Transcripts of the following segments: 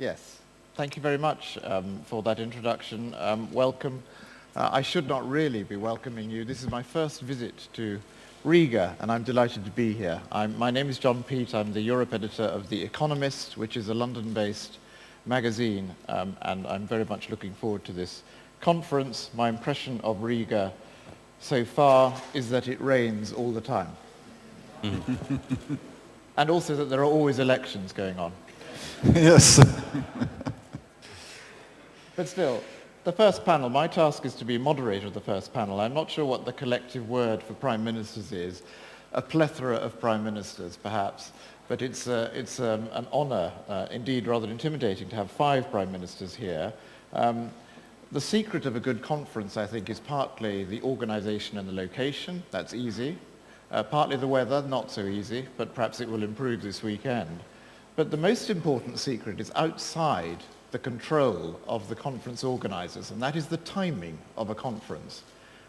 Yes, thank you very much for that introduction. Welcome. I should not really be welcoming you. This is my first visit to Riga, and I'm delighted to be here. My name is John Peet. I'm the Europe editor of The Economist, which is a London-based magazine, and I'm very much looking forward to this conference. My impression of Riga so far is that it rains all the time. And also that there are always elections going on. Yes. But still, the first panel, my task is to be moderator of the first panel. I'm not sure what the collective word for prime ministers is. A plethora of prime ministers, perhaps. But it's an honor, indeed rather intimidating, to have 5 prime ministers here. The secret of a good conference, I think, is partly the organization and the location. That's easy. Partly the weather, not so easy, but perhaps it will improve this weekend. But the most important secret is outside the control of the conference organizers, and that is the timing of a conference.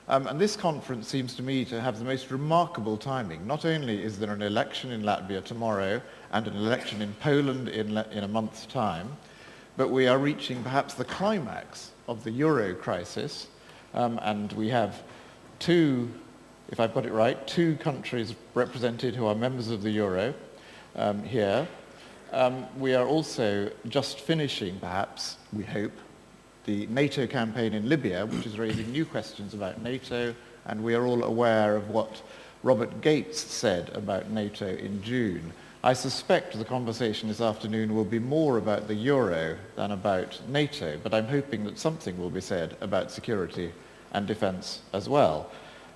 And this conference seems to me to have the most remarkable timing. Not only is there an election in Latvia tomorrow and an election in Poland in a month's time, but we are reaching perhaps the climax of the euro crisis, and we have if I've got it right, 2 countries represented who are members of the euro here. We are also just finishing, perhaps, we hope, the NATO campaign in Libya, which is raising new questions about NATO, and we are all aware of what Robert Gates said about NATO in June. I suspect the conversation this afternoon will be more about the euro than about NATO, but I'm hoping that something will be said about security and defence as well.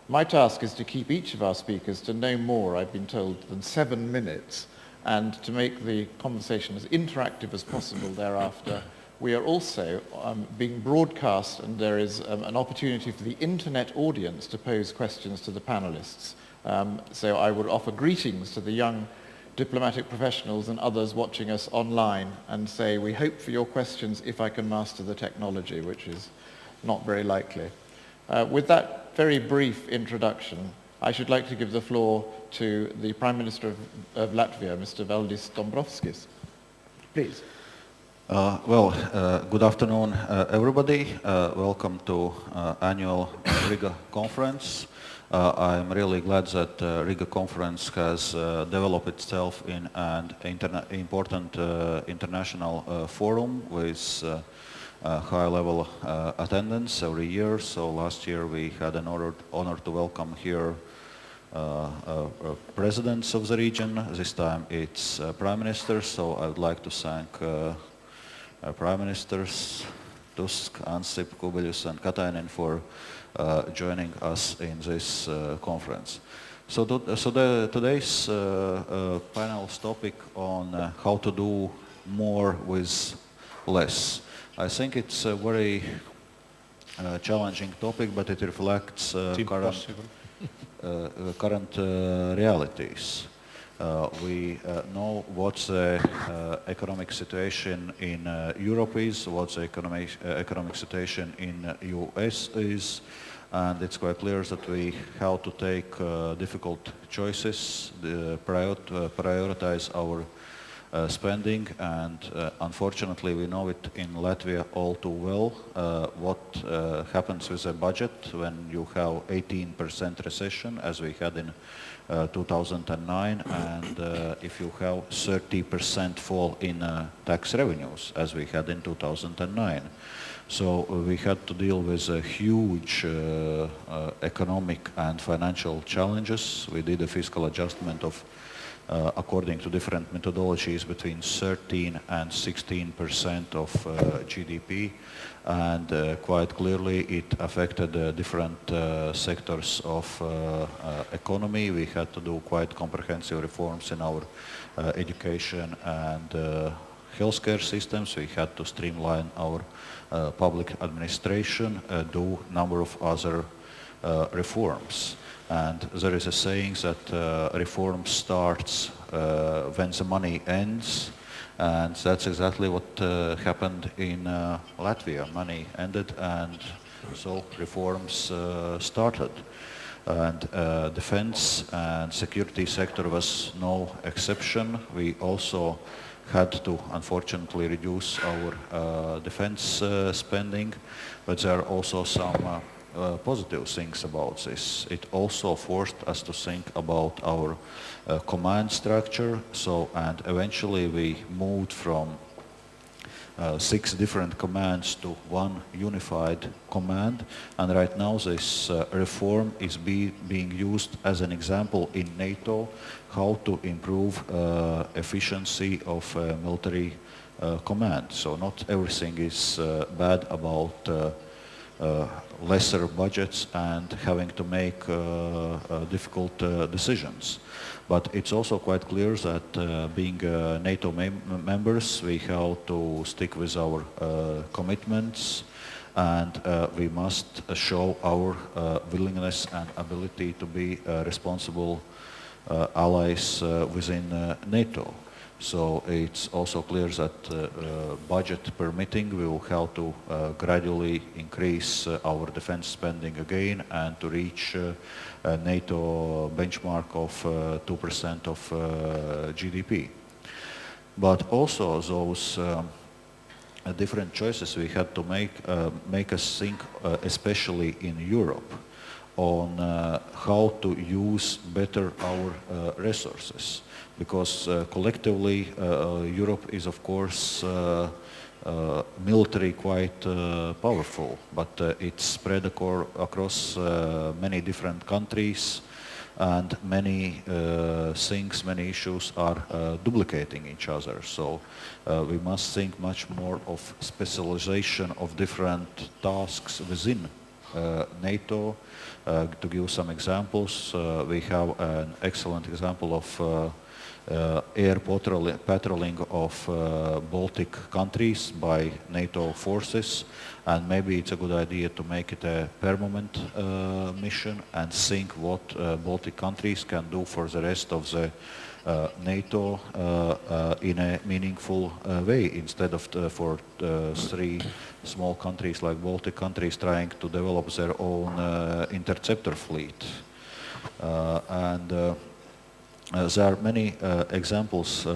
My task is to keep each of our speakers to no more, I've been told, than 7 minutes, and to make the conversation as interactive as possible thereafter. We are also being broadcast, and there is an opportunity for the internet audience to pose questions to the panelists. So I would offer greetings to the young diplomatic professionals and others watching us online and say, we hope for your questions if I can master the technology, which is not very likely. With that very brief introduction, I should like to give the floor to the Prime Minister of Latvia, Mr. Valdis Dombrovskis. Please. Good afternoon, everybody. Welcome to annual Riga conference. I'm really glad that Riga conference has developed itself in an important international forum with high-level attendance every year. So last year we had an honor to welcome here presidents of the region. This time it's prime ministers. So I would like to thank prime ministers Tusk, Ansip, Kubilius, and Katainen for joining us in this conference. So today's panel's topic on how to do more with less. I think it's a very challenging topic, but it reflects current realities. We know what the economic situation in Europe is, what the economic situation in US is, and it's quite clear that we have to take difficult choices, prioritize our spending, and unfortunately we know it in Latvia all too well what happens with the budget when you have 18% recession as we had in 2009, and if you have 30% fall in tax revenues as we had in 2009. So we had to deal with huge economic and financial challenges. We did a fiscal adjustment of according to different methodologies, between 13 and 16% of GDP, and quite clearly it affected different sectors of economy. We had to do quite comprehensive reforms in our education and healthcare systems. We had to streamline our public administration, do a number of other reforms. And there is a saying that reform starts when the money ends, and that's exactly what happened in Latvia. Money ended, and so reforms started. And defense and security sector was no exception. We also had to unfortunately reduce our defense spending, but there are also some positive things about this. It also forced us to think about our command structure. So, and eventually we moved from 6 different commands to one unified command, and right now this reform is being used as an example in NATO how to improve efficiency of military command. So not everything is bad about lesser budgets and having to make difficult decisions. But it's also quite clear that being NATO members, we have to stick with our commitments, and we must show our willingness and ability to be responsible allies within NATO. So it's also clear that budget permitting, we will have to gradually increase our defense spending again and to reach a NATO benchmark of 2% of GDP. But also those different choices we had to make us think, especially in Europe, on how to use better our resources. Because collectively Europe is of course military quite powerful, but it's spread across many different countries, and many things, many issues are duplicating each other. So we must think much more of specialization of different tasks within NATO. To give some examples, we have an excellent example of air patrolling of Baltic countries by NATO forces, and maybe it's a good idea to make it a permanent mission and think what Baltic countries can do for the rest of the NATO in a meaningful way, instead of for 3 small countries like Baltic countries trying to develop their own interceptor fleet. There are many examples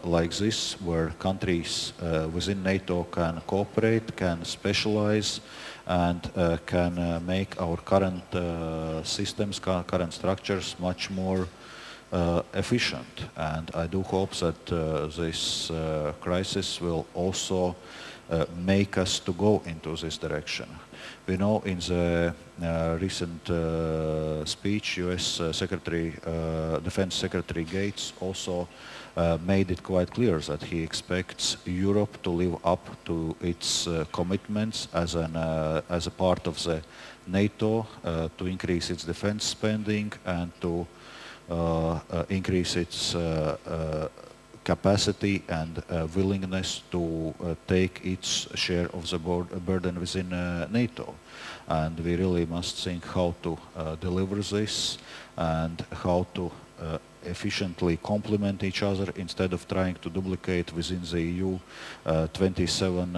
like this where countries within NATO can cooperate, can specialize, and can make our current systems, current structures much more efficient. And I do hope that this crisis will also make us to go into this direction. We know in the recent speech, U.S. Defense Secretary Gates also made it quite clear that he expects Europe to live up to its commitments as a part of the NATO, to increase its defense spending and to increase its capacity and willingness to take its share of the burden within NATO. And we really must think how to deliver this and how to efficiently complement each other instead of trying to duplicate within the EU 27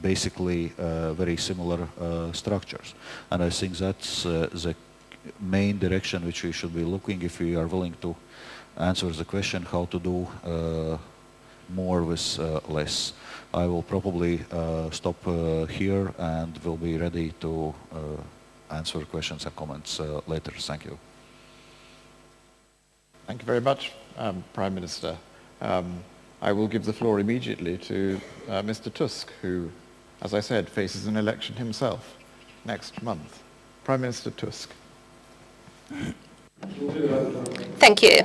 basically very similar structures. And I think that's the main direction which we should be looking if we are willing to answer the question how to do more with less. I will probably stop here and will be ready to answer questions and comments later. Thank you. Thank you very much, Prime Minister. I will give the floor immediately to Mr. Tusk, who, as I said, faces an election himself next month. Prime Minister Tusk. Thank you.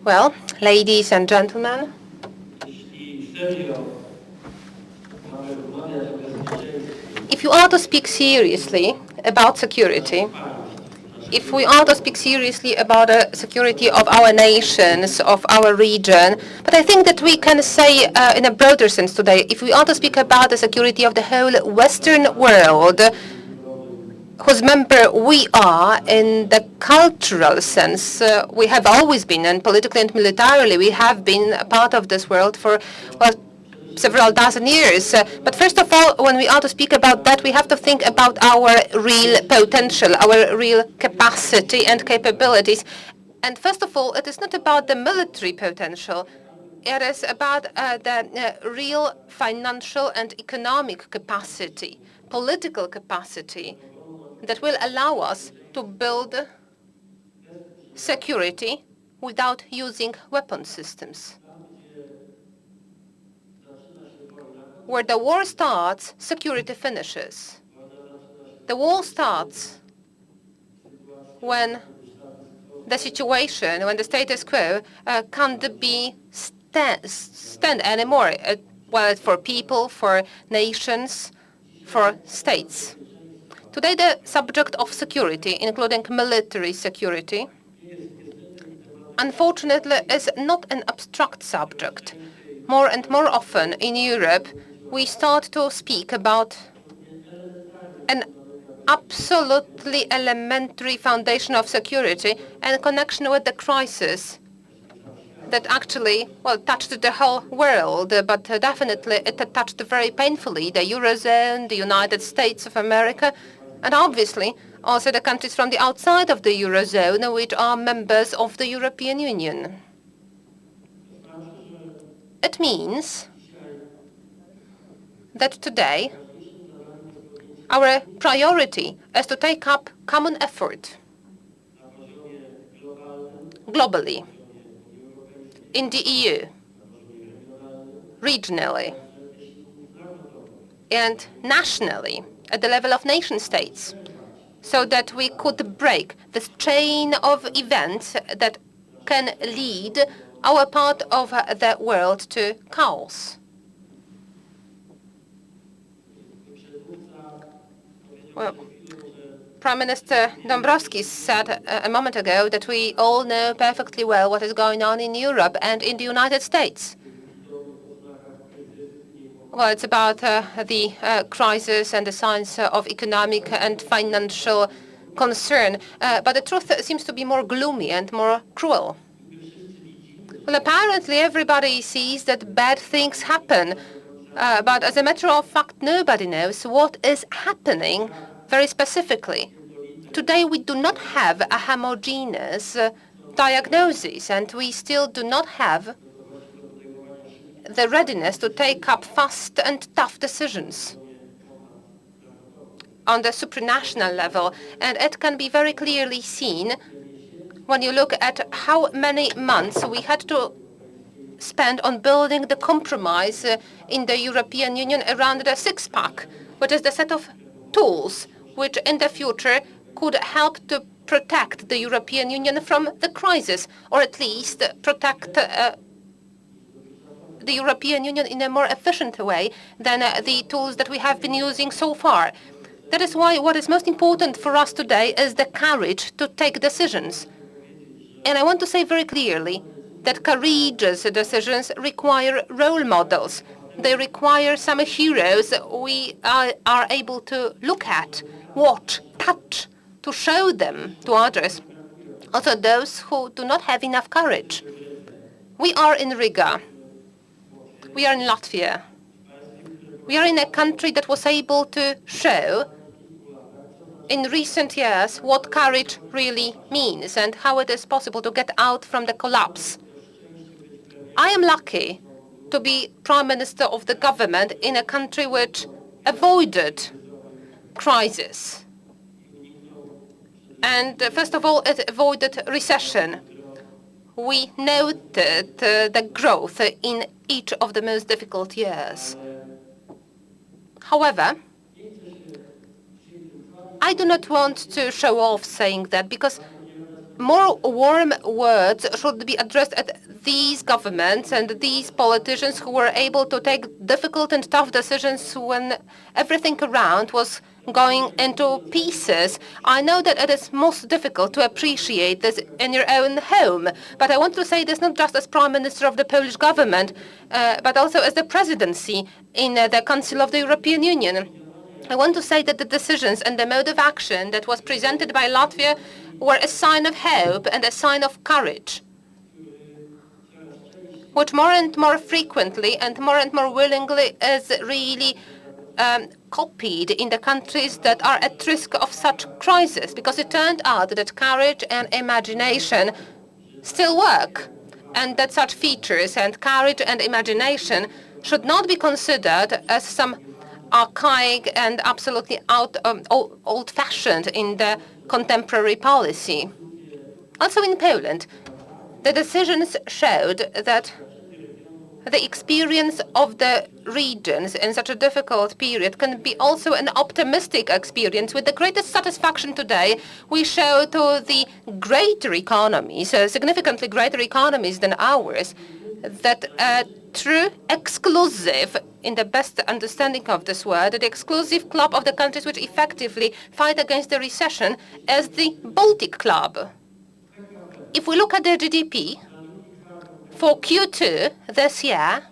Well, ladies and gentlemen, if you are to speak seriously about security, if we are to speak seriously about the security of our nations, of our region, but I think that we can say in a broader sense today, if we are to speak about the security of the whole Western world, whose member we are in the cultural sense, we have always been, and politically and militarily, we have been a part of this world for, well, several dozen years. But first of all, when we are to speak about that, we have to think about our real potential, our real capacity and capabilities. And first of all, it is not about the military potential. It is about the real financial and economic capacity, political capacity that will allow us to build security without using weapon systems. Where the war starts, security finishes. The war starts when the situation, when the status quo can't be stand anymore. Well, for people, for nations, for states. Today, the subject of security, including military security, unfortunately, is not an abstract subject. More and more often in Europe, we start to speak about an absolutely elementary foundation of security in connection with the crisis that actually, well, touched the whole world, but definitely it touched very painfully the Eurozone, the United States of America, and obviously also the countries from the outside of the Eurozone, which are members of the European Union. It means that today our priority is to take up common effort globally, in the EU, regionally, and nationally, at the level of nation states, so that we could break this chain of events that can lead our part of the world to chaos. Well, Prime Minister Dombrovskis said a moment ago that we all know perfectly well what is going on in Europe and in the United States. Well, it's about the crisis and the signs of economic and financial concern. But the truth seems to be more gloomy and more cruel. Well, apparently everybody sees that bad things happen. But as a matter of fact, nobody knows what is happening very specifically. Today, we do not have a homogeneous diagnosis, and we still do not have the readiness to take up fast and tough decisions on the supranational level. And it can be very clearly seen when you look at how many months we had to spend on building the compromise in the European Union around the six-pack, which is the set of tools which in the future could help to protect the European Union from the crisis, or at least protect the European Union in a more efficient way than the tools that we have been using so far. That is why what is most important for us today is the courage to take decisions. And I want to say very clearly that courageous decisions require role models. They require some heroes we are able to look at, watch, touch, to show them to others. Also those who do not have enough courage. We are in Riga. We are in Latvia. We are in a country that was able to show in recent years what courage really means and how it is possible to get out from the collapse. I am lucky to be Prime Minister of the government in a country which avoided crisis. And first of all, it avoided recession. We noted the growth in each of the most difficult years. However, I do not want to show off saying that, because more warm words should be addressed at these governments and these politicians who were able to take difficult and tough decisions when everything around was going into pieces. I know that it is most difficult to appreciate this in your own home, but I want to say this not just as Prime Minister of the Polish government, but also as the presidency in the Council of the European Union. I want to say that the decisions and the mode of action that was presented by Latvia were a sign of hope and a sign of courage. which more and more frequently and more willingly is really copied in the countries that are at risk of such crisis, because it turned out that courage and imagination still work, and that such features and courage and imagination should not be considered as some archaic and absolutely old-fashioned in the contemporary policy. Also in Poland, the decisions showed that the experience of the regions in such a difficult period can be also an optimistic experience. With the greatest satisfaction today, we show to the greater economies, significantly greater economies than ours, that a true exclusive, in the best understanding of this word, the exclusive club of the countries which effectively fight against the recession is the Baltic Club. If we look at the GDP, for Q2 this year,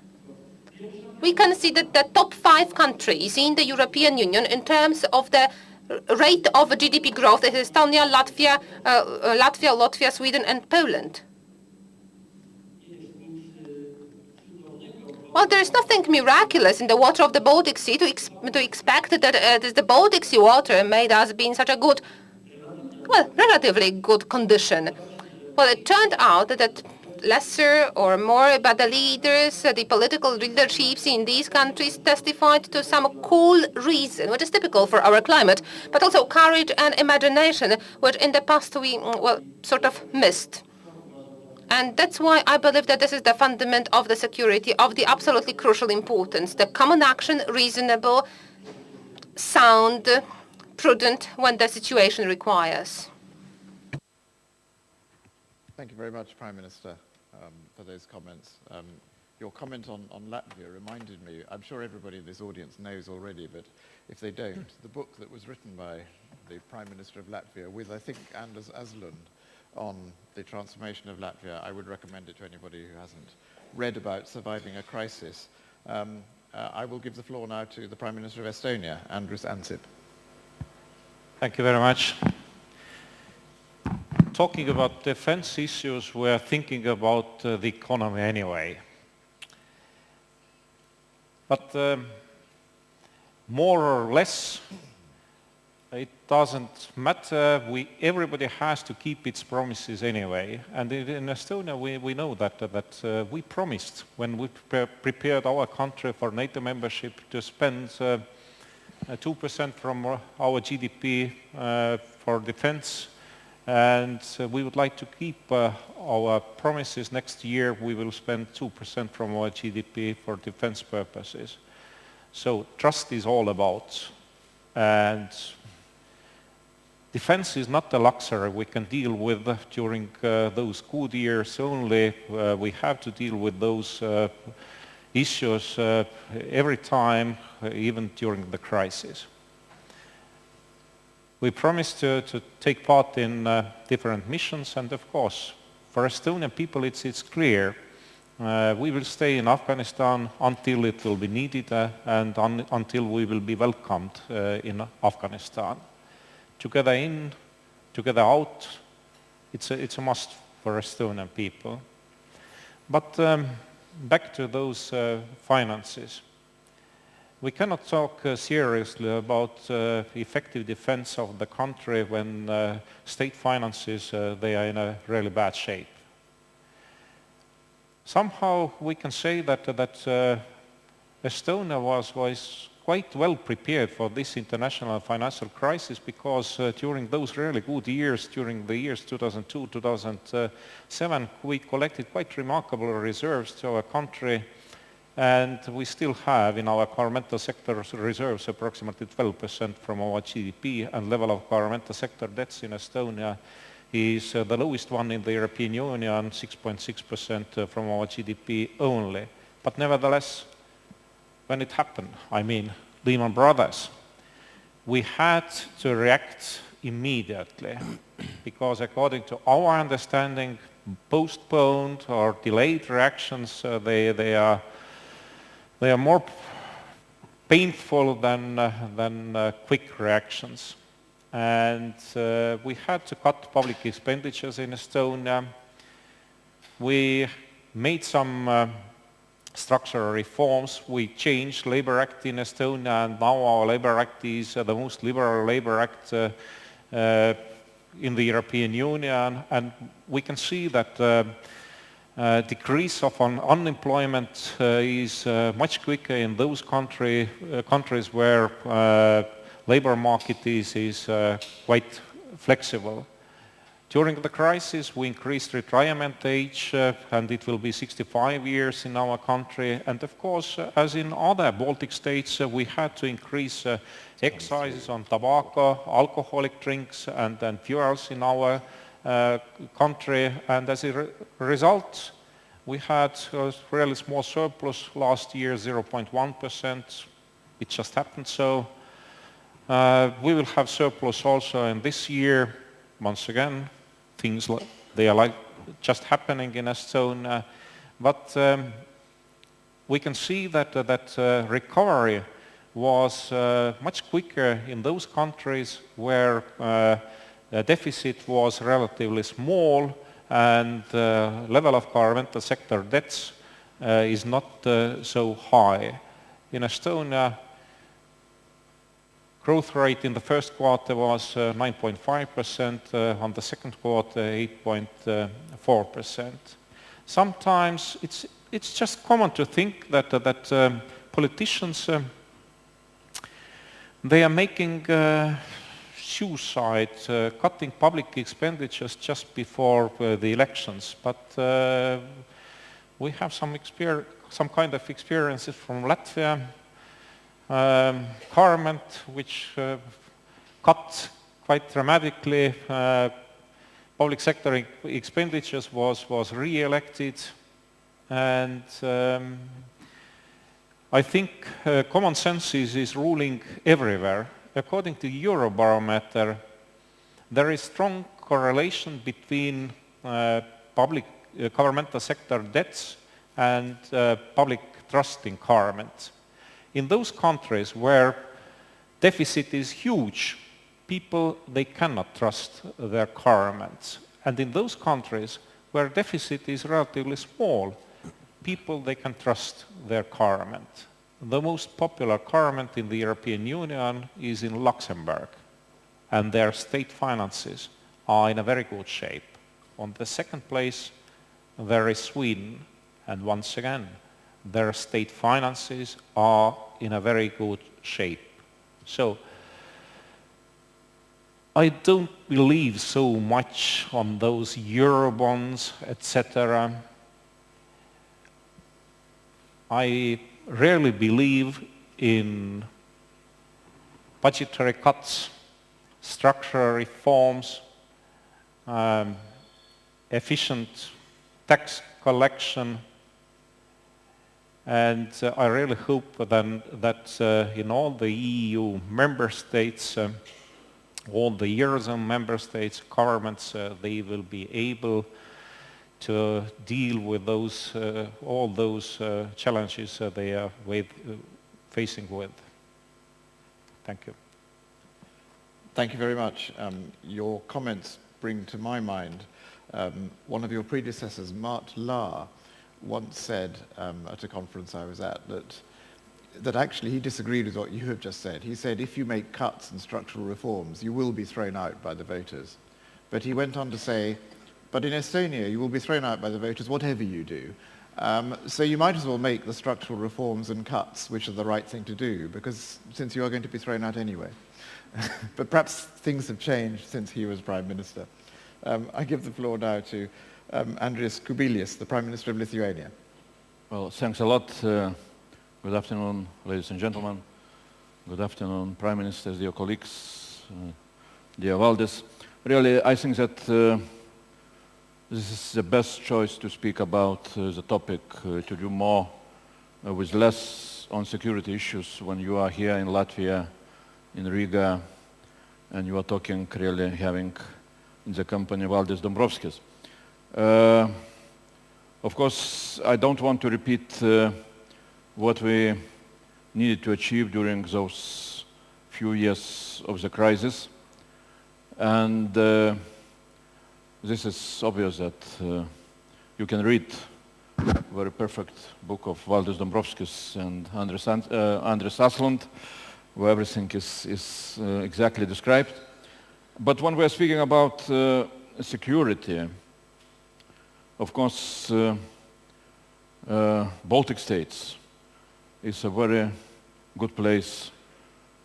we can see that the top 5 countries in the European Union in terms of the rate of GDP growth is Estonia, Latvia, Sweden, and Poland. Well, there is nothing miraculous in the water of the Baltic Sea to expect that the Baltic Sea water made us be in such a good, well, relatively good condition. Well, it turned out that lesser or more, but the leaders, the political leaderships in these countries testified to some cool reason, which is typical for our climate, but also courage and imagination, which in the past we, well, sort of missed. And that's why I believe that this is the fundament of the security, of the absolutely crucial importance, the common action, reasonable, sound, prudent when the situation requires. Thank you very much, Prime Minister, for those comments. Your comment on Latvia reminded me, I'm sure everybody in this audience knows already, but if they don't, the book that was written by the Prime Minister of Latvia with, I think, Anders Aslund on the transformation of Latvia, I would recommend it to anybody who hasn't read about surviving a crisis. I will give the floor now to the Prime Minister of Estonia, Andrus Ansip. Thank you very much. Talking about defense issues, we're thinking about the economy anyway. But more or less, it doesn't matter. Everybody has to keep its promises anyway. And in Estonia, we know that we promised when we prepared our country for NATO membership to spend 2% from our GDP for defense. And we would like to keep our promises. Next year we will spend 2% from our GDP for defense purposes. So trust is all about. And defense is not a luxury we can deal with during those good years only. We have to deal with those issues every time, even during the crisis. We promised to take part in different missions, and of course, for Estonian people it's clear. We will stay in Afghanistan until it will be needed and until we will be welcomed in Afghanistan. Together in, together out, it's a must for Estonian people. But back to those finances. We cannot talk seriously about effective defense of the country when state finances, they are in a really bad shape. Somehow we can say that Estonia was quite well prepared for this international financial crisis, because during those really good years, during the years 2002, 2007, we collected quite remarkable reserves to our country. And we still have in our governmental sector reserves approximately 12% from our GDP, and level of governmental sector debts in Estonia is the lowest one in the European Union, 6.6% from our GDP only. But nevertheless, when it happened, I mean Lehman Brothers, we had to react immediately, because according to our understanding, postponed or delayed reactions, they are more painful than quick reactions. And we had to cut public expenditures in Estonia. We made some structural reforms. We changed Labor Act in Estonia, and now our Labor Act is the most liberal Labor Act in the European Union, and we can see that decrease of unemployment is much quicker in those countries where labor market is quite flexible. During the crisis, we increased retirement age, and it will be 65 years in our country. And of course, as in other Baltic states, we had to increase excises on tobacco, alcoholic drinks, and fuels in our country. And as a result, we had a really small surplus last year, 0.1%. It just happened so. We will have surplus also in this year. Once again, things they are like just happening in Estonia, but we can see that recovery was much quicker in those countries where the deficit was relatively small and the level of governmental sector debts is not so high. In Estonia, growth rate in the first quarter was 9.5%, on the second quarter 8.4%. Sometimes it's just common to think that politicians they are making suicide, cutting public expenditures just before the elections. But we have some kind of experiences from Latvia. Government which cut quite dramatically public sector expenditures was re-elected, and I think common sense is ruling everywhere. According to Eurobarometer, there is strong correlation between public governmental sector debts and public trust in government. In those countries where deficit is huge, people, they cannot trust their governments. And in those countries where deficit is relatively small, people, they can trust their government. The most popular government in the European Union is in Luxembourg, and their state finances are in a very good shape. On the second place, there is Sweden, and once again, their state finances are in a very good shape. So I don't believe so much on those Eurobonds, etc. I rarely believe in budgetary cuts, structural reforms, efficient tax collection, and I really hope then that in all the EU member states, all the Eurozone member states, governments, they will be able to deal with those, all those challenges they are facing with. Thank you. Thank you very much. Your comments bring to my mind one of your predecessors, Mart Laar, once said at a conference I was at that actually he disagreed with what you have just said. He said if you make cuts and structural reforms, you will be thrown out by the voters. But he went on to say, but in Estonia, you will be thrown out by the voters whatever you do. So you might as well make the structural reforms and cuts, which are the right thing to do, because since you are going to be thrown out anyway. But perhaps things have changed since he was Prime Minister. I give the floor now to Andris Kubilius, the Prime Minister of Lithuania. Well, thanks a lot. Good afternoon, ladies and gentlemen. Good afternoon, Prime Ministers, dear colleagues, dear Valdis. Really, I think that this is the best choice to speak about the topic, to do more with less on security issues when you are here in Latvia, in Riga, and you are talking, really having in the company Valdis Dombrovskis. Of course, I don't want to repeat what we needed to achieve during those few years of the crisis. And this is obvious that you can read very perfect book of Valdis Dombrovskis and Andres Asland, where everything is exactly described. But when we are speaking about security, of course, Baltic states is a very good place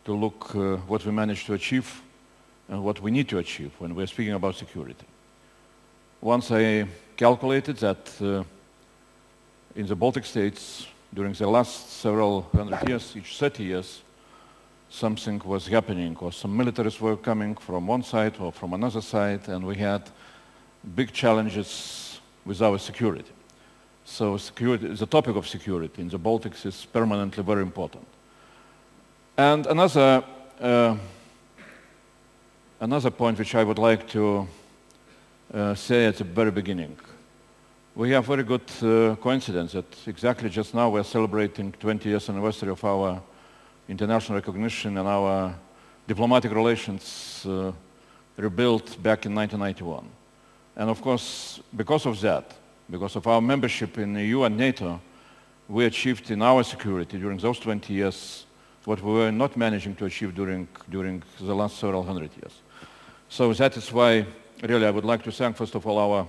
to look what we managed to achieve and what we need to achieve when we are speaking about security. Once I calculated that in the Baltic states, during the last several hundred years, each 30 years, something was happening, or some militaries were coming from one side or from another side, and we had big challenges with our security. So security, the topic of security in the Baltics is permanently very important. And another point which I would like to say at the very beginning. We have very good coincidence that exactly just now we're celebrating 20 years anniversary of our international recognition and our diplomatic relations rebuilt back in 1991. And of course, because of that, because of our membership in the EU and NATO, we achieved in our security during those 20 years what we were not managing to achieve during the last several hundred years. So that is why, really, I would like to thank, first of all,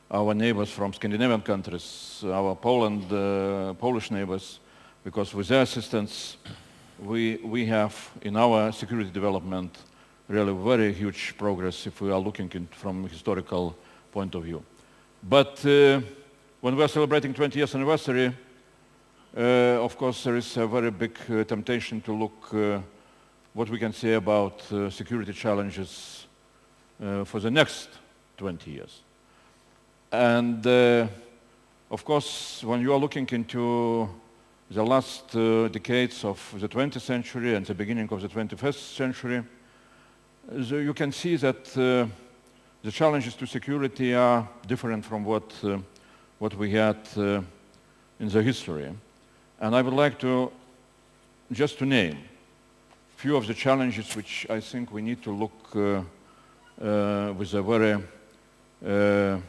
our neighbors from Scandinavian countries, our Polish neighbors, because with their assistance, we have in our security development really very huge progress if we are looking from a historical point of view. But when we are celebrating 20 years anniversary, of course, there is a very big temptation to look what we can say about security challenges for the next 20 years. And of course, when you are looking into the last decades of the 20th century and the beginning of the 21st century, you can see that the challenges to security are different from what we had in the history. And I would like to just to name a few of the challenges which I think we need to look with a very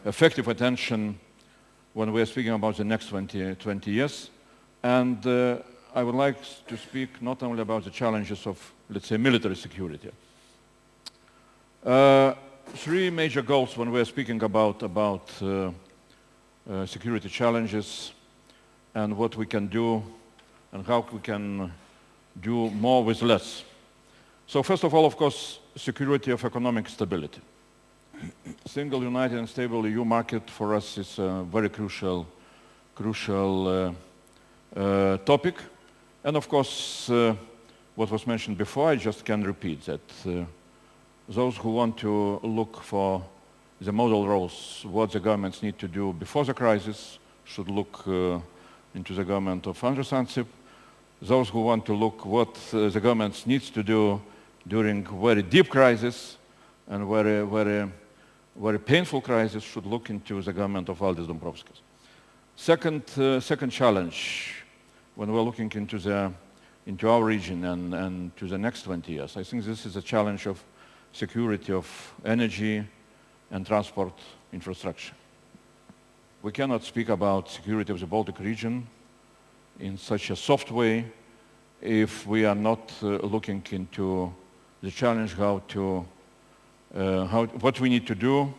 effective attention when we are speaking about the next 20 years. And I would like to speak not only about the challenges of, let's say, military security. Three major goals when we are speaking about security challenges and what we can do and how we can do more with less. So first of all, of course, security of economic stability. Single, united and stable EU market for us is a very crucial topic. And of course, what was mentioned before, I just can repeat that those who want to look for the model roles, what the governments need to do before the crisis, should look into the government of Andrus Ansip. Those who want to look what the government needs to do during very deep crisis and very painful crisis should look into the government of Valdis Dombrovskis. Second challenge, when we're looking into our region and to the next 20 years, I think this is a challenge of security of energy and transport infrastructure. We cannot speak about security of the Baltic region in such a soft way if we are not looking into the challenge what we need to do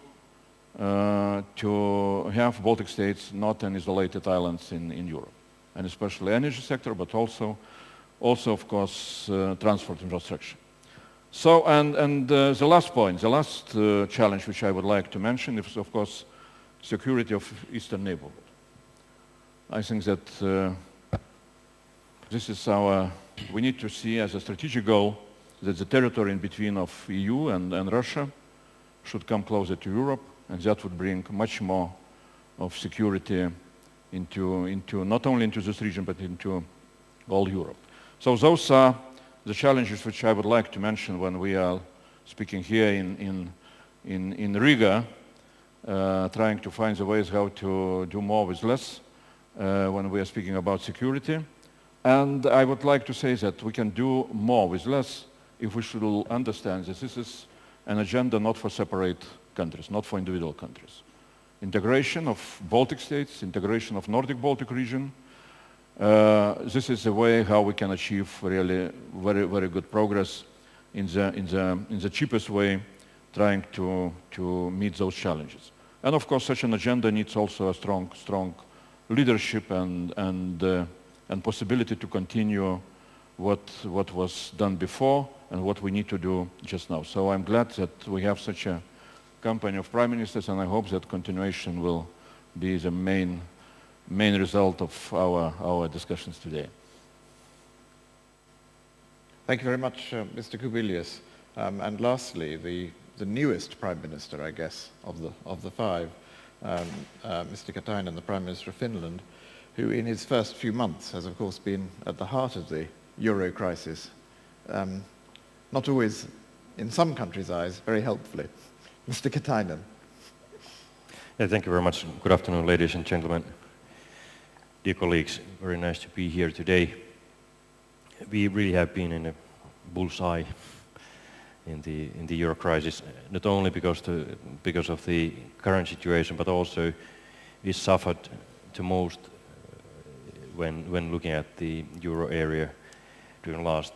to have Baltic states not an isolated islands in Europe, and especially energy sector, but also of course transport infrastructure. So and the last point, the last challenge which I would like to mention is of course security of eastern neighborhood. I think that this is we need to see as a strategic goal that the territory in between of EU and Russia should come closer to Europe, and that would bring much more of security into not only into this region but into all Europe. So those are the challenges which I would like to mention when we are speaking here in Riga, trying to find the ways how to do more with less when we are speaking about security. And I would like to say that we can do more with less if we should understand that this is an agenda not for separate countries, not for individual countries. integration of Baltic states, integration of Nordic Baltic region. This is the way how we can achieve really very, very good progress in the cheapest way, trying to meet those challenges. And of course, such an agenda needs also a strong leadership and possibility to continue what was done before and what we need to do just now. So I'm glad that we have such a company of prime ministers, and I hope that continuation will be the main result of our discussions today. Thank you very much, Mr. Kubilius. And lastly, the newest prime minister, I guess, of the five, Mr. Katainen, the Prime Minister of Finland, who in his first few months has, of course, been at the heart of the euro crisis, not always, in some countries' eyes, very helpfully. Mr. Katainen. Yeah, thank you very much. Good afternoon, ladies and gentlemen. Dear colleagues, very nice to be here today. We really have been in a bullseye in the euro crisis, not only because of the current situation, but also we suffered the most when looking at the euro area during the last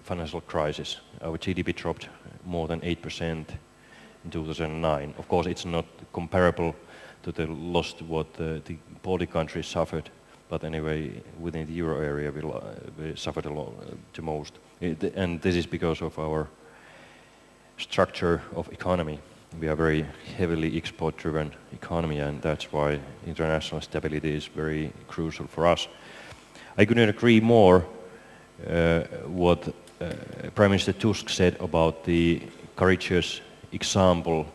financial crisis. Our GDP dropped more than 8% in 2009. Of course, it's not comparable to the loss what the Baltic countries suffered, but anyway, within the euro area we suffered a lot, the most. And this is because of our structure of economy. We are very heavily export-driven economy, and that's why international stability is very crucial for us. I couldn't agree more what Prime Minister Tusk said about the courageous example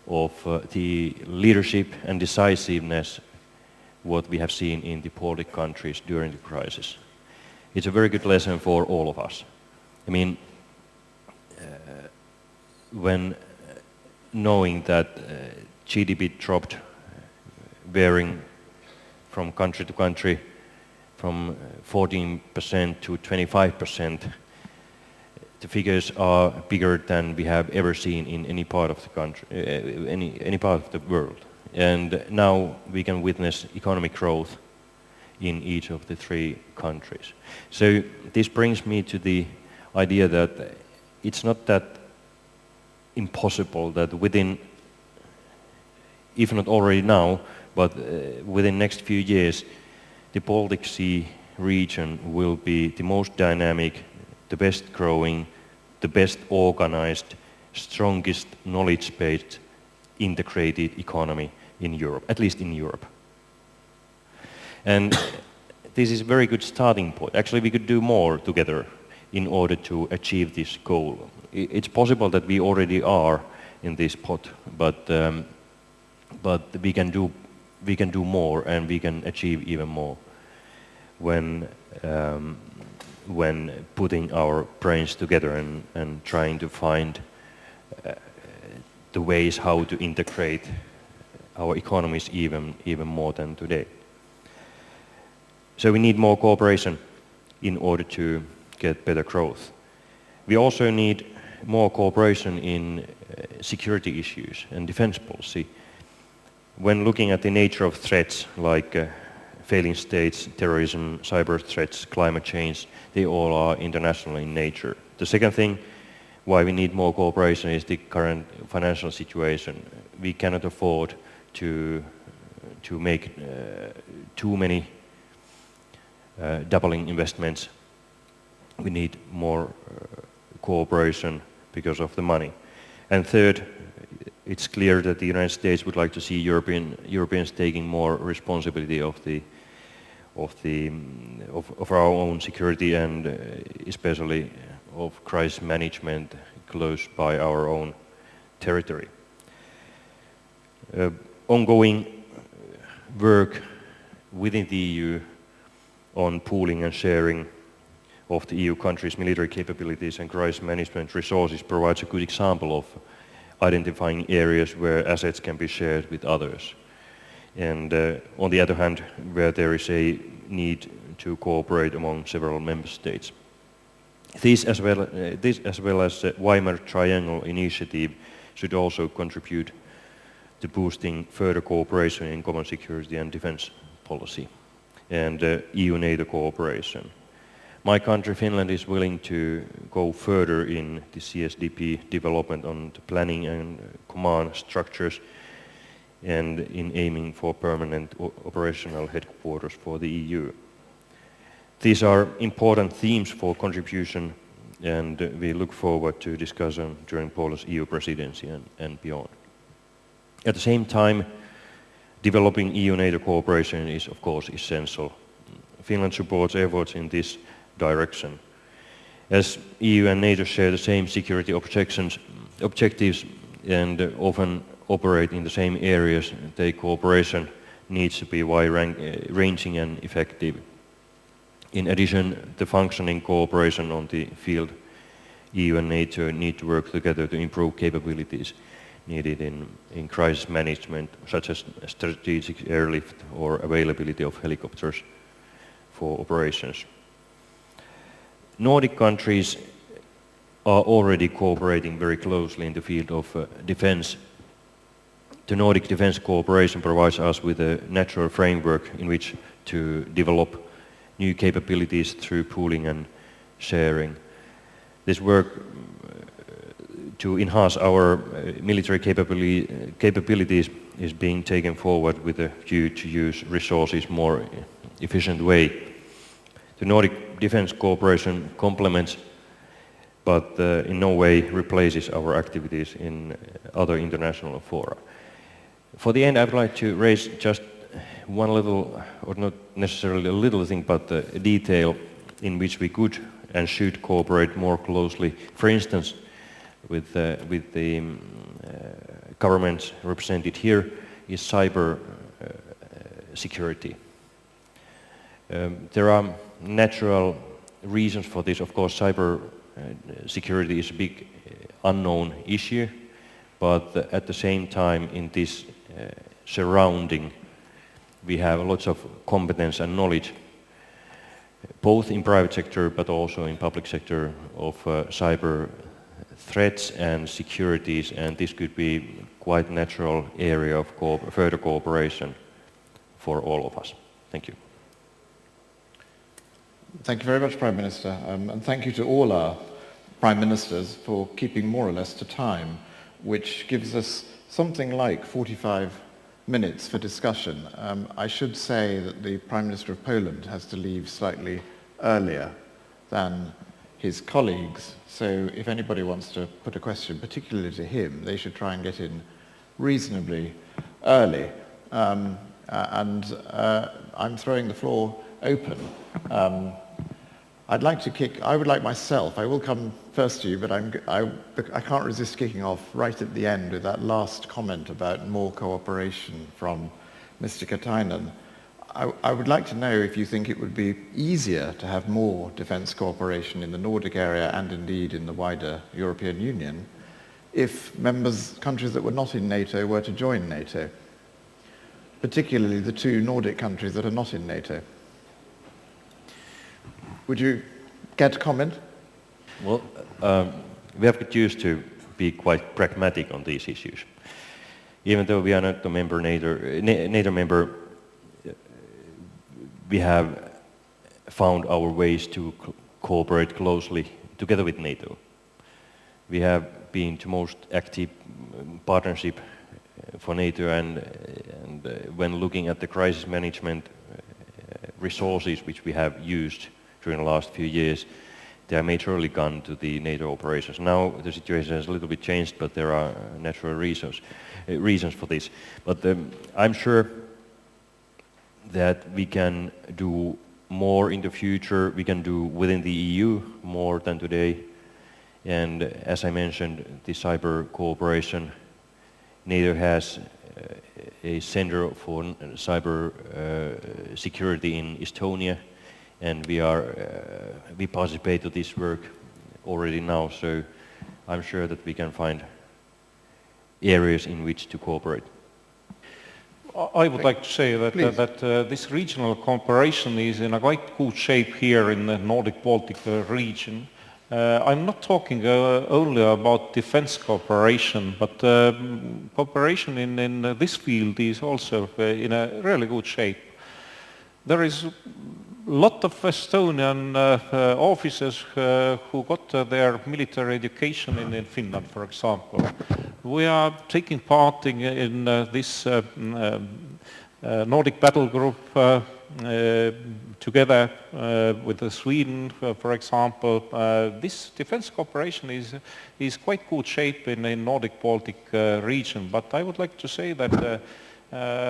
of the leadership and decisiveness what we have seen in the Baltic countries during the crisis. It's a very good lesson for all of us. I mean, when knowing that GDP dropped, varying from country to country, from 14% to 25%, the figures are bigger than we have ever seen in any part of the country, any part of the world. And now we can witness economic growth in each of the three countries. So this brings me to the idea that it's not that impossible that within, if not already now, but within next few years, the Baltic Sea region will be the most dynamic, the best growing, the best organized, strongest knowledge-based integrated economy in Europe, at least in Europe. And this is a very good starting point. Actually, we could do more together in order to achieve this goal. It's possible that we already are in this pot, but we can do more, and we can achieve even more when putting our brains together and trying to find the ways how to integrate our economies even more than today. So we need more cooperation in order to get better growth. We also need more cooperation in security issues and defense policy. When looking at the nature of threats like failing states, terrorism, cyber threats, climate change, they all are international in nature. The second thing why we need more cooperation is the current financial situation. We cannot afford to make too many doubling investments. We need more cooperation because of the money. And third, it's clear that the United States would like to see Europeans taking more responsibility of our own security, and especially of crisis management close by our own territory. Ongoing work within the EU on pooling and sharing of the EU countries' military capabilities and crisis management resources provides a good example of identifying areas where assets can be shared with others. And on the other hand, where there is a need to cooperate among several member states. This as well as the Weimar Triangle initiative should also contribute to boosting further cooperation in common security and defense policy and EU-NATO cooperation. My country, Finland, is willing to go further in the CSDP development on the planning and command structures and in aiming for permanent operational headquarters for the EU. These are important themes for contribution, and we look forward to discuss them during Polish EU presidency and beyond. At the same time, developing EU-NATO cooperation is of course essential. Finland supports efforts in this direction. As EU and NATO share the same security objectives and often operate in the same areas, their cooperation needs to be wide-ranging and effective. In addition, the functioning cooperation on the field, EU and NATO need to work together to improve capabilities needed in crisis management, such as strategic airlift or availability of helicopters for operations. Nordic countries are already cooperating very closely in the field of defense. The Nordic defense cooperation provides us with a natural framework in which to develop new capabilities through pooling and sharing. This work to enhance our military capabilities is being taken forward with a view to use resources more efficient way. The Nordic defense cooperation complements but in no way replaces our activities in other international fora. For the end, I would like to raise just one little, or not necessarily a little thing, but a detail in which we could and should cooperate more closely. For instance, with the governments represented here is cyber security. There are natural reasons for this. Of course, cyber security is a big unknown issue, but at the same time in this surrounding we have lots of competence and knowledge, both in private sector but also in public sector, of cyber threats and securities, and this could be quite natural area of further cooperation for all of us. Thank you. Thank you very much, Prime Minister, and thank you to all our Prime Ministers for keeping more or less to time, which gives us something like 45 minutes for discussion. I should say that the Prime Minister of Poland has to leave slightly earlier than his colleagues, so if anybody wants to put a question, particularly to him, they should try and get in reasonably early. I'm throwing the floor open. I would like myself, I will come first to you, but I can't resist kicking off right at the end with that last comment about more cooperation from Mr. Katainen. I would like to know if you think it would be easier to have more defence cooperation in the Nordic area and indeed in the wider European Union if countries that were not in NATO were to join NATO, particularly the two Nordic countries that are not in NATO. Would you care to comment? Well, we have got used to be quite pragmatic on these issues. Even though we are not a NATO member, we have found our ways to cooperate closely together with NATO. We have been the most active partnership for NATO, and when looking at the crisis management resources which we have used during the last few years, they are majorly gone to the NATO operations. Now the situation has a little bit changed, but there are natural reasons for this. But I'm sure that we can do more in the future. We can do within the EU more than today. And as I mentioned, the cyber cooperation, NATO has a center for cyber security in Estonia, and we participate in this work already now, so I'm sure that we can find areas in which to cooperate. I would like to say that this regional cooperation is in a quite good shape here in the Nordic-Baltic region, I'm not talking only about defense cooperation, but cooperation in this field is also in a really good shape. There is a lot of Estonian officers who got their military education in Finland, for example. We are taking part in this Nordic battle group together with Sweden, for example. This defense cooperation is quite good shape in Nordic Baltic region, but I would like to say that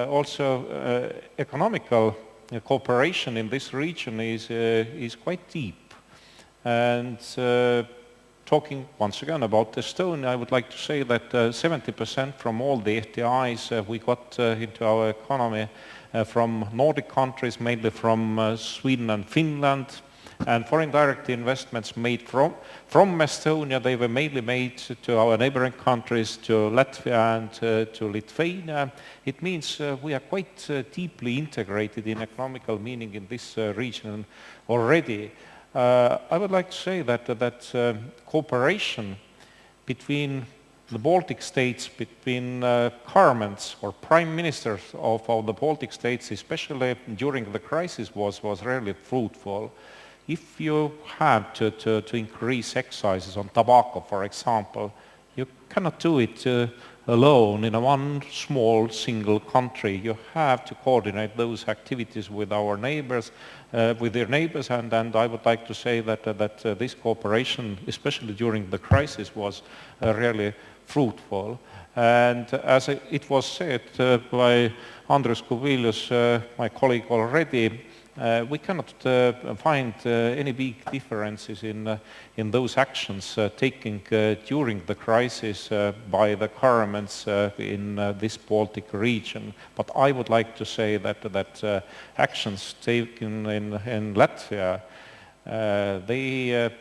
also economical cooperation in this region is quite deep. And talking once again about Estonia, I would like to say that 70% from all the FDIs we got into our economy from Nordic countries, mainly from Sweden and Finland, and foreign direct investments made from Estonia. They were mainly made to our neighboring countries, to Latvia and to Lithuania. It means we are quite deeply integrated in economical meaning in this region already. I would like to say that cooperation between the Baltic states, between governments or prime ministers of the Baltic states, especially during the crisis, was really fruitful. If you have to increase excises on tobacco, for example, you cannot do it alone in one small single country. You have to coordinate those activities with our neighbors, with their neighbors, and I would like to say that this cooperation, especially during the crisis, was really fruitful. And as it was said by Andres Kubilius, my colleague already, we cannot find any big differences in those actions taken during the crisis by the governments in this Baltic region. But I would like to say that actions taken in Latvia, they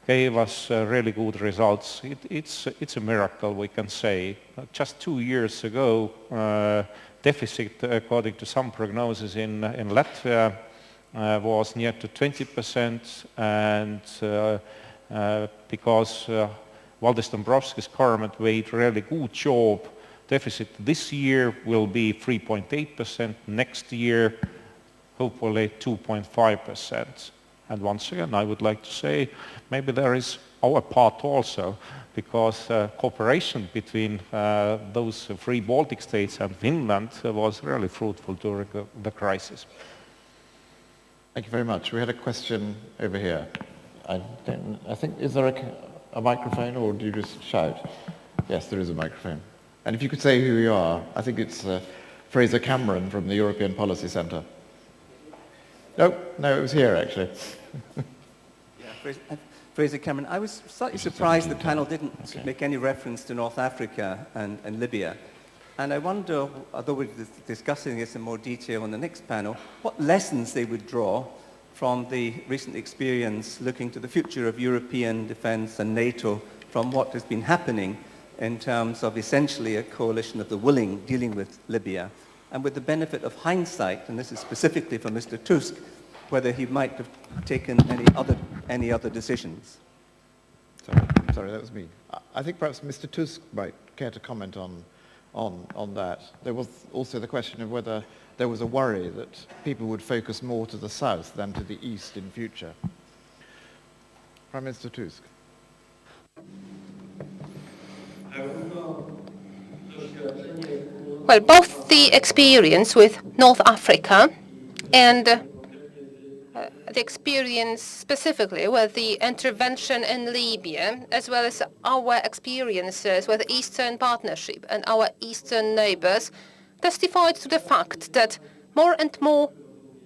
gave us really good results. It's a miracle, we can say. Just 2 years ago, deficit, according to some prognosis in Latvia, was near to 20%, and because Valdis Dombrovskis' government made really good job, deficit this year will be 3.8%, next year hopefully 2.5%. And once again, I would like to say maybe there is our part also, because cooperation between those three Baltic states and Finland was really fruitful during the crisis. Thank you very much. We had a question over here. I think, is there a microphone, or do you just shout? Yes, there is a microphone. And if you could say who you are, I think it's Fraser Cameron from the European Policy Centre. No, it was here actually. Yeah, Fraser Cameron. I was slightly surprised the panel didn't make any reference to North Africa and Libya. And I wonder, although we're discussing this in more detail in the next panel, what lessons they would draw from the recent experience looking to the future of European defence and NATO from what has been happening in terms of essentially a coalition of the willing dealing with Libya, and with the benefit of hindsight, and this is specifically for Mr. Tusk, whether he might have taken any other decisions. Sorry, that was me. I think perhaps Mr. Tusk might care to comment on that. There was also the question of whether there was a worry that people would focus more to the south than to the east in future. Prime Minister Tusk. Well, both the experience with North Africa and the experience specifically with the intervention in Libya, as well as our experiences with the Eastern Partnership and our Eastern neighbors, testified to the fact that more and more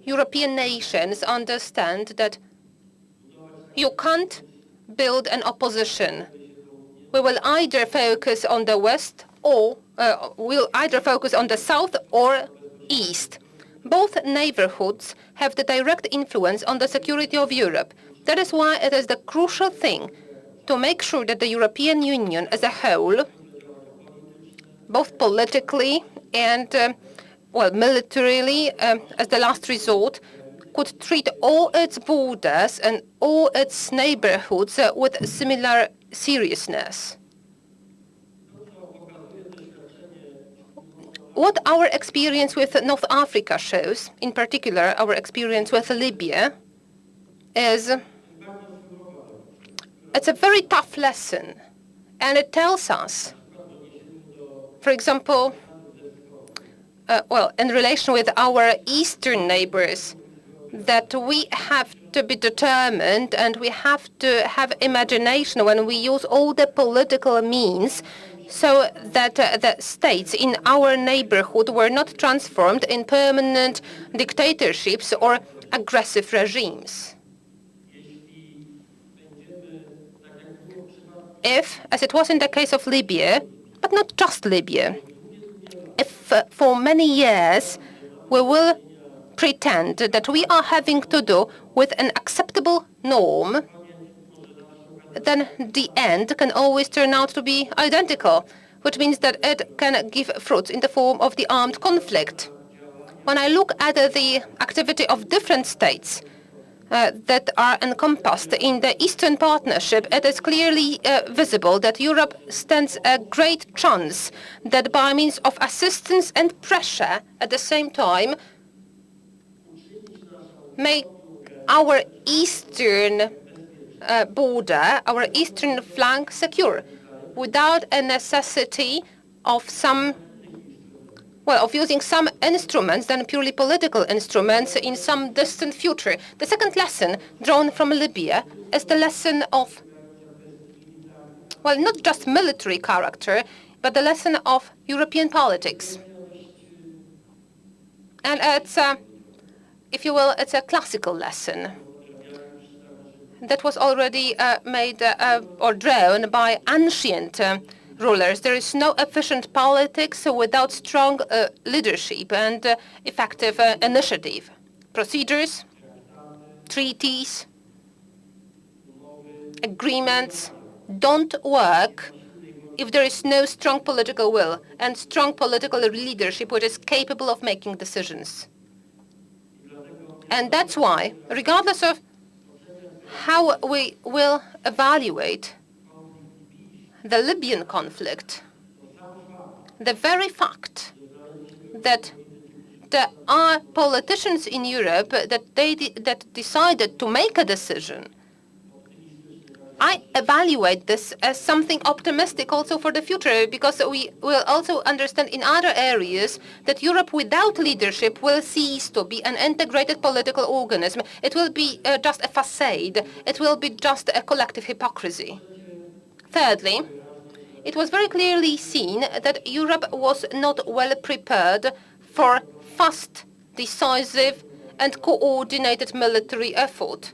European nations understand that you can't build an opposition. We will either focus on the West or we'll either focus on the South or East. Both neighborhoods have the direct influence on the security of Europe. That is why it is the crucial thing to make sure that the European Union as a whole, both politically and militarily, as the last resort, could treat all its borders and all its neighborhoods with similar seriousness. What our experience with North Africa shows, in particular our experience with Libya, is it's a very tough lesson. And it tells us, for example, in relation with our eastern neighbors, that we have to be determined and we have to have imagination when we use all the political means so that the states in our neighborhood were not transformed in permanent dictatorships or aggressive regimes. If, as it was in the case of Libya, but not just Libya, if for many years we will pretend that we are having to do with an acceptable norm, then the end can always turn out to be identical, which means that it can give fruits in the form of the armed conflict. When I look at the activity of different states that are encompassed in the Eastern Partnership, it is clearly visible that Europe stands a great chance that by means of assistance and pressure at the same time make our eastern border, our eastern flank secure without a necessity of using some instruments than purely political instruments in some distant future. The second lesson drawn from Libya is the lesson of, not just military character, but the lesson of European politics. And it's, if you will, it's a classical lesson that was already made or drawn by ancient rulers. There is no efficient politics without strong leadership and effective initiative. Procedures, treaties, agreements don't work if there is no strong political will and strong political leadership which is capable of making decisions. And that's why, regardless of how we will evaluate the Libyan conflict, the very fact that there are politicians in Europe that decided to make a decision, I evaluate this as something optimistic also for the future, because we will also understand in other areas that Europe without leadership will cease to be an integrated political organism. It will be just a facade. It will be just a collective hypocrisy. Thirdly, it was very clearly seen that Europe was not well prepared for fast, decisive, and coordinated military effort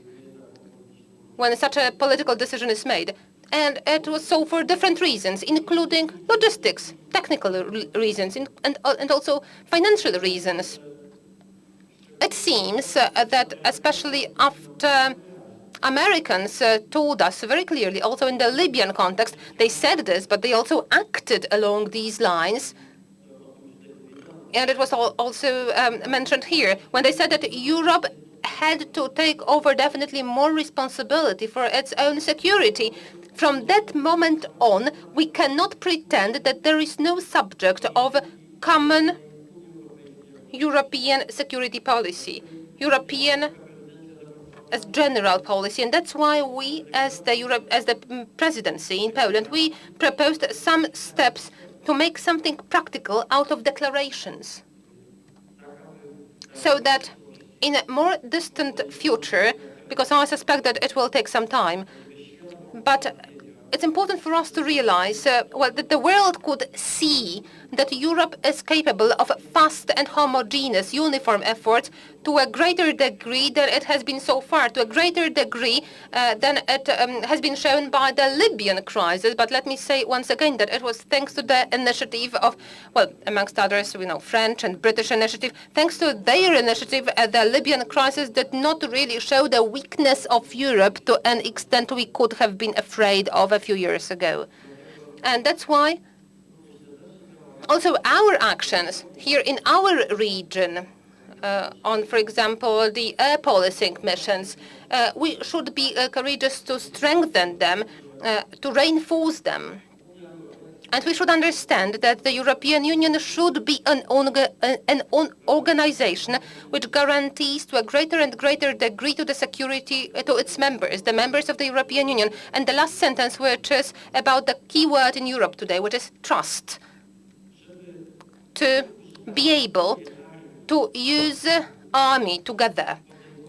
when such a political decision is made. And it was so for different reasons, including logistics, technical reasons, and also financial reasons. It seems that especially after Americans told us very clearly, also in the Libyan context, they said this, but they also acted along these lines. And it was also mentioned here, when they said that Europe had to take over definitely more responsibility for its own security. From that moment on, we cannot pretend that there is no subject of common European security policy, European as general policy. And that's why we, as the presidency in Poland, we proposed some steps to make something practical out of declarations, so that in a more distant future, because I suspect that it will take some time, but it's important for us to realize that the world could see that Europe is capable of fast and homogeneous uniform efforts to a greater degree than it has been so far, to a greater degree than it has been shown by the Libyan crisis. But let me say once again that it was thanks to the initiative of, amongst others, French and British initiative. Thanks to their initiative, the Libyan crisis did not really show the weakness of Europe to an extent we could have been afraid of a few years ago. And that's why also our actions here in our region, on, for example, the air policing missions. We should be courageous to strengthen them, to reinforce them. And we should understand that the European Union should be an organization which guarantees to a greater and greater degree to the security to its members, the members of the European Union. And the last sentence, which is about the key word in Europe today, which is trust. To be able to use army together,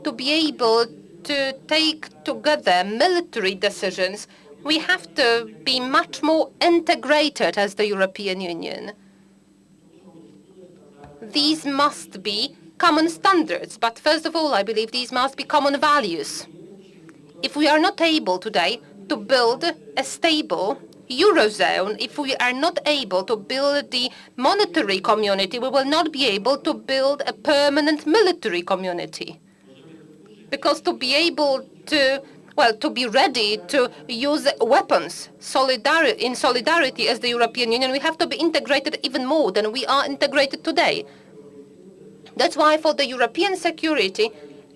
to be able to take together military decisions, we have to be much more integrated as the European Union. These must be common standards, but first of all, I believe these must be common values. If we are not able today to build a stable Eurozone, if we are not able to build the monetary community, we will not be able to build a permanent military community. Because to be able to be ready to use weapons in solidarity as the European Union, we have to be integrated even more than we are integrated today. That's why for the European security,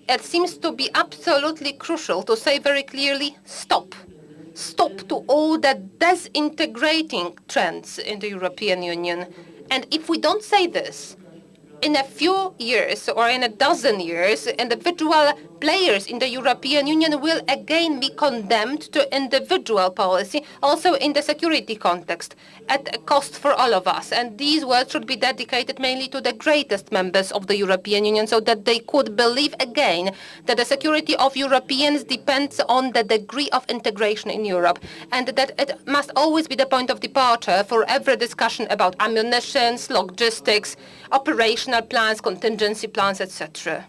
it seems to be absolutely crucial to say very clearly, stop. Stop to all the disintegrating trends in the European Union. And if we don't say this, in a few years or in a dozen years, individual players in the European Union will again be condemned to individual policy, also in the security context, at a cost for all of us. And these words should be dedicated mainly to the greatest members of the European Union, so that they could believe again that the security of Europeans depends on the degree of integration in Europe, and that it must always be the point of departure for every discussion about ammunition, logistics, operational plans, contingency plans, etc.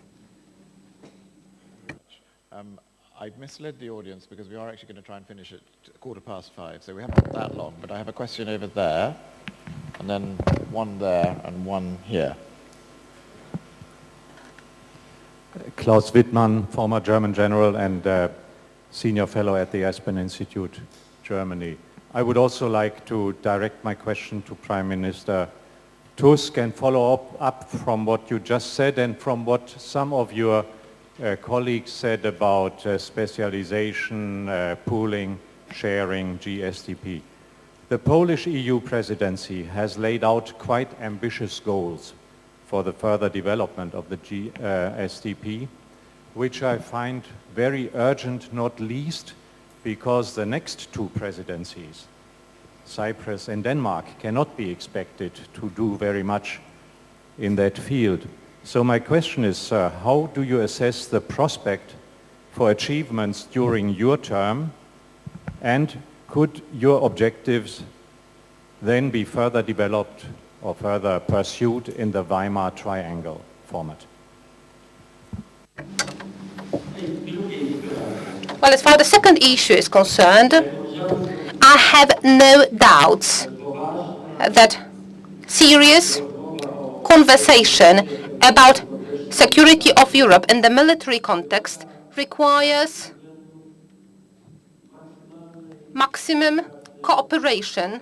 I misled the audience because we are actually going to try and finish at 5:15, so we haven't got that long. But I have a question over there, and then one there, and one here. Klaus Wittmann, former German general and senior fellow at the Aspen Institute, Germany. I would also like to direct my question to Prime Minister Tusk and follow up from what you just said and from what some of your colleagues said about specialization, pooling, sharing, GSDP. The Polish EU presidency has laid out quite ambitious goals for the further development of the GSDP, which I find very urgent, not least because the next two presidencies, Cyprus and Denmark, cannot be expected to do very much in that field. So my question is, sir, how do you assess the prospect for achievements during your term, and could your objectives then be further developed or further pursued in the Weimar Triangle format? Well, as far as the second issue is concerned, I have no doubts that serious conversation about security of Europe in the military context requires maximum cooperation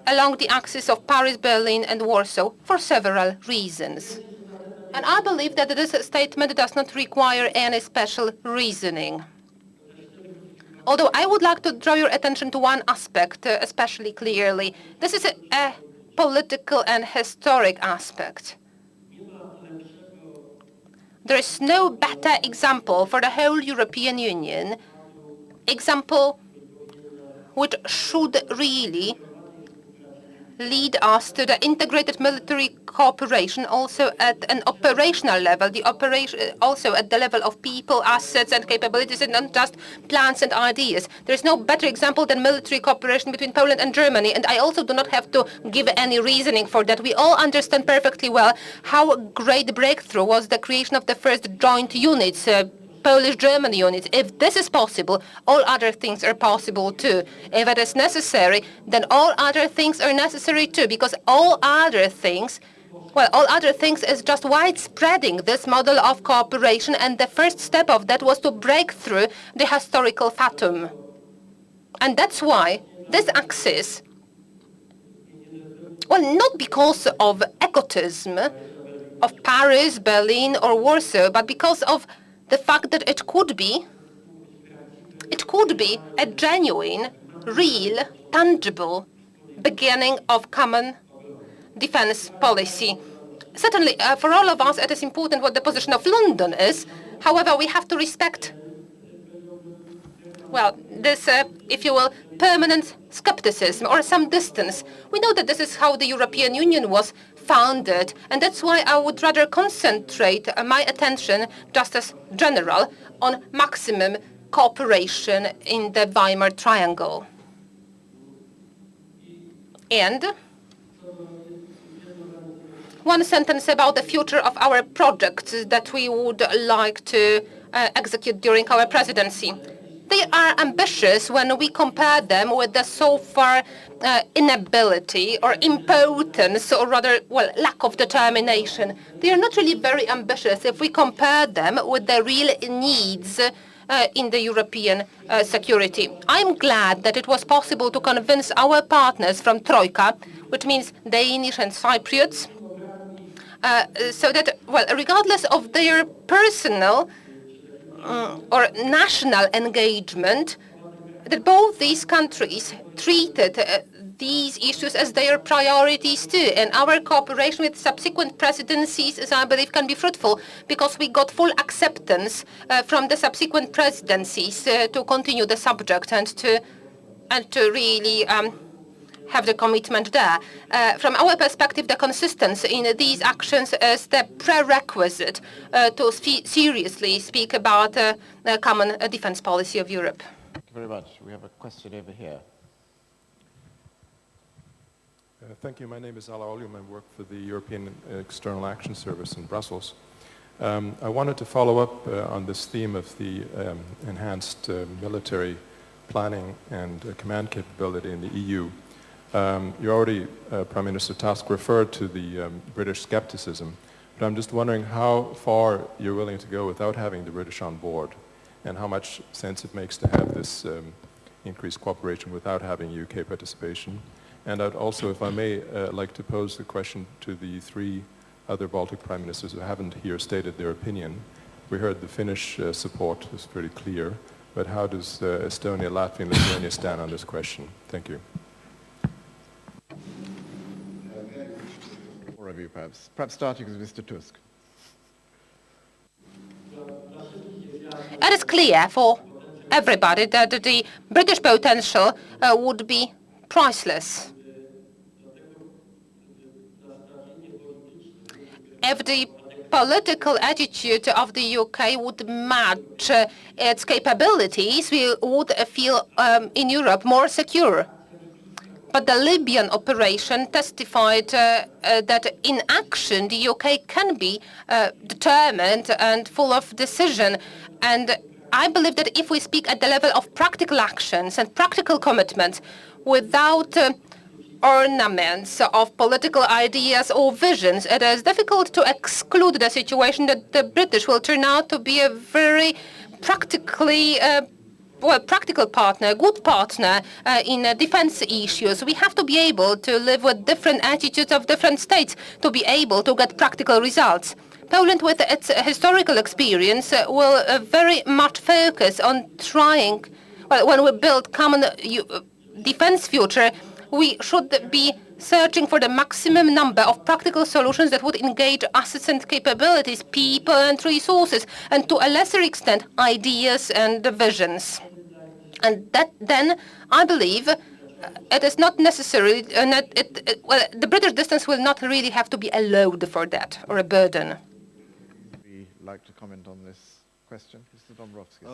along the axis of Paris, Berlin and Warsaw for several reasons. And I believe that this statement does not require any special reasoning. Although I would like to draw your attention to one aspect especially clearly. This is a political and historic aspect. There is no better example for the whole European Union, example which should really lead us to the integrated military cooperation also at an operational level, also at the level of people, assets and capabilities, and not just plans and ideas. There is no better example than military cooperation between Poland and Germany, and I also do not have to give any reasoning for that. We all understand perfectly well how great breakthrough was the creation of the first joint units, Polish-German units. If this is possible, all other things are possible too. If it is necessary, then all other things are necessary too, because all other things is just widespreading this model of cooperation, and the first step of that was to break through the historical fatum. And that's why this axis, well, not because of egotism, of Paris, Berlin, or Warsaw, but because of the fact that it could be a genuine, real, tangible beginning of common defense policy. Certainly, for all of us, it is important what the position of London is. However, we have to respect, well, this, if you will, permanent skepticism or some distance. We know that this is how the European Union was founded, and that's why I would rather concentrate my attention, just as general, on maximum cooperation in the Weimar Triangle. And one sentence about the future of our projects that we would like to execute during our presidency. They are ambitious when we compare them with the so far inability or impotence, or rather, well, lack of determination. They are not really very ambitious if we compare them with the real needs in the European security. I'm glad that it was possible to convince our partners from Troika, which means Danish and Cypriots, so that, well, regardless of their personal or national engagement, that both these countries treated these issues as their priorities too. And our cooperation with subsequent presidencies, as I believe, can be fruitful because we got full acceptance from the subsequent presidencies to continue the subject and to really have the commitment there. From our perspective, the consistency in these actions is the prerequisite to seriously speak about the common defense policy of Europe. Thank you very much. We have a question over here. Thank you. My name is Ala Olyum. I work for the European External Action Service in Brussels. I wanted to follow up on this theme of the enhanced military planning and command capability in the EU. You already, Prime Minister Tusk, referred to the British skepticism, but I'm just wondering how far you're willing to go without having the British on board, and how much sense it makes to have this increased cooperation without having UK participation. And I'd also, if I may, like to pose the question to the three other Baltic Prime Ministers who haven't here stated their opinion. We heard the Finnish support is pretty clear, but how does Estonia, Latvia and Lithuania stand on this question? Thank you. Four of you, perhaps starting with Mr. Tusk. It is clear for everybody that the British potential would be priceless. If the political attitude of the UK would match its capabilities, we would feel in Europe more secure. But the Libyan operation testified that in action the UK can be determined and full of decision. And I believe that if we speak at the level of practical actions and practical commitments without ornaments of political ideas or visions, it is difficult to exclude the situation that the British will turn out to be a very practically practical partner, good partner in defense issues. We have to be able to live with different attitudes of different states to be able to get practical results. Poland, with its historical experience, will very much focus on trying, well, when we build common defense future, we should be searching for the maximum number of practical solutions that would engage assets and capabilities, people and resources, and to a lesser extent, ideas and visions. And that then, I believe, it is not necessary, well, the British distance will not really have to be a load for that, or a burden. Would you like to comment on this question, Mr. Dombrovskis?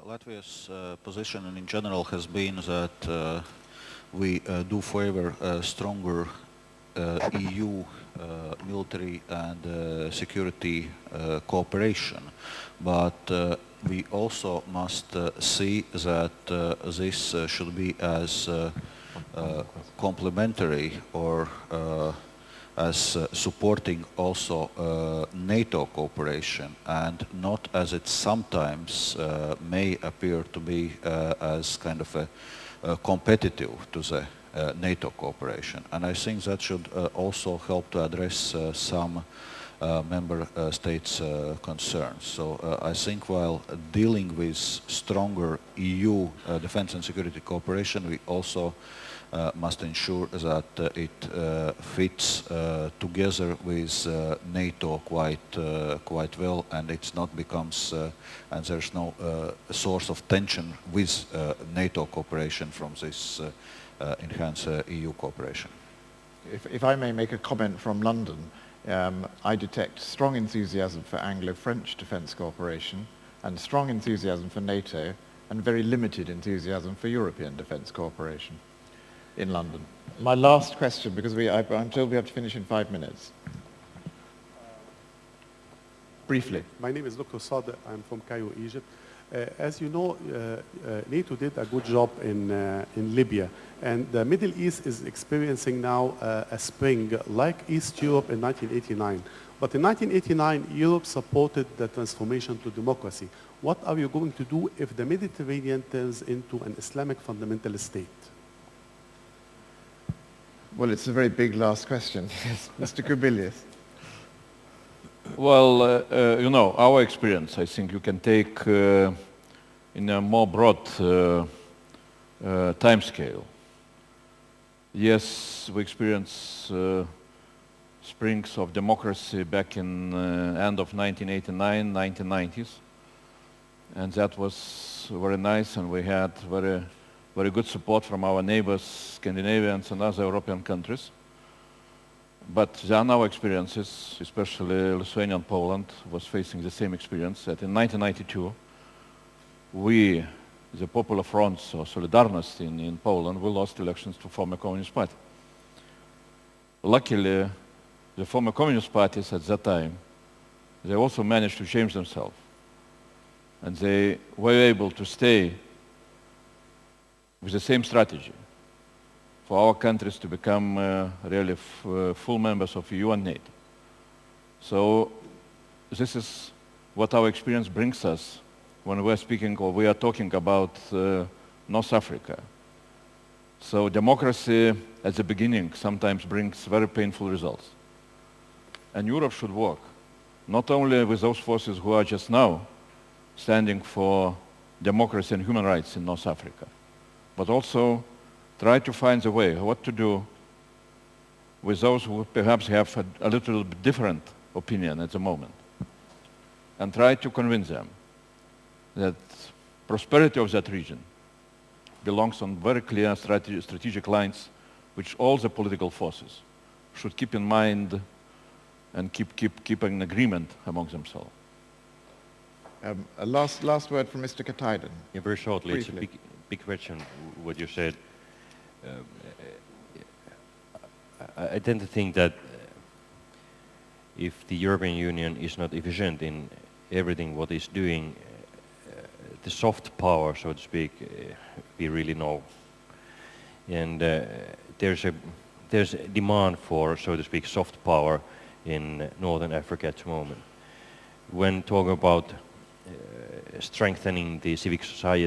Latvia's position in general has been that we do favor stronger EU military and security cooperation, but we also must see that this should be as complementary or as supporting also NATO cooperation, and not as it sometimes may appear to be as kind of a competitive to the NATO cooperation. And I think that should also help to address some member states' concerns. So I think while dealing with stronger EU defense and security cooperation, we also must ensure that it fits together with NATO quite well, and it's not becomes and there's no source of tension with NATO cooperation from this enhanced EU cooperation. If I may make a comment from London, I detect strong enthusiasm for Anglo-French defence cooperation and strong enthusiasm for NATO and very limited enthusiasm for European defence cooperation in London. My last question, because I'm told we have to finish in 5 minutes. Briefly. My name is Dr. Sadeh. I'm from Cairo, Egypt. As you know, NATO did a good job in Libya, and the Middle East is experiencing now a spring like East Europe in 1989. But in 1989, Europe supported the transformation to democracy. What are you going to do if the Mediterranean turns into an Islamic fundamentalist state? Well, it's a very big last question. Yes, Mr. Kubilius. Well, you know, our experience, I think you can take in a more broad time scale. Yes, we experienced springs of democracy back in end of 1989, 1990s. And that was very nice, and we had very good support from our neighbors, Scandinavians and other European countries. But there are now experiences, especially Lithuania and Poland was facing the same experience, that in 1992, we, the Popular Front, or Solidarność in Poland, we lost elections to former Communist Party. Luckily, the former Communist parties at that time, they also managed to change themselves. And they were able to stay with the same strategy for our countries to become really full members of EU and NATO. So this is what our experience brings us when we're speaking or we are talking about North Africa. So democracy at the beginning sometimes brings very painful results. And Europe should work, not only with those forces who are just now standing for democracy and human rights in North Africa, but also try to find a way what to do with those who perhaps have a little bit different opinion at the moment, and try to convince them that prosperity of that region belongs on very clear strategic lines which all the political forces should keep in mind and keep an agreement among themselves. A last word from Mr. Katainen. Yeah, very shortly, Briefly. It's a big question, what you said. I tend to think that if the European Union is not efficient in everything what it's doing, the soft power, so to speak, we really know. And there's a demand for, so to speak, soft power in Northern Africa at the moment. When talking about strengthening the civic society,